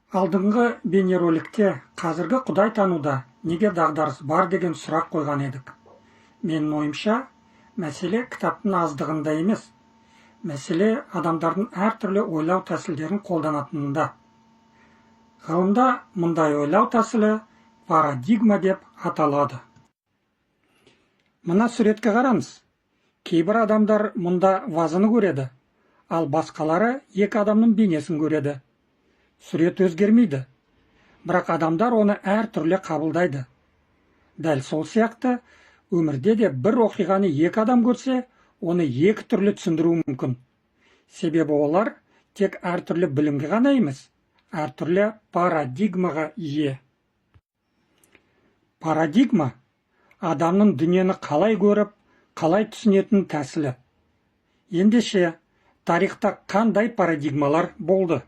Алдыңғы бейнероликте қазіргі Құдай тануда неге дағдарыс бар деген сұрақ қойған едік. Менің ойымша, мәселе кітаптың аздығында емес, мәселе адамдардың әртүрлі ойлау тәсілдерін қолданатынында. Ғылымда мұндай ойлау тәсілі парадигма деп аталады. Мына суретке қараңыз. Кейбір адамдар мұнда вазаны көреді, ал басқалары екі адамның бейнесін көреді. Сурет өзгермейді, бірақ адамдар оны әртүрлі қабылдайды. Дәл сол сияқты, өмірде де бір оқиғаны екі адам көрсе, оны екі түрлі түсіндіруі мүмкін. Себебі олар тек әртүрлі білімге ғана емес, әртүрлі парадигмаға ие. Парадигма адамның дүниені қалай көріп, қалай түсінетін тәсілі. Ендеше, тарихта қандай парадигмалар болды?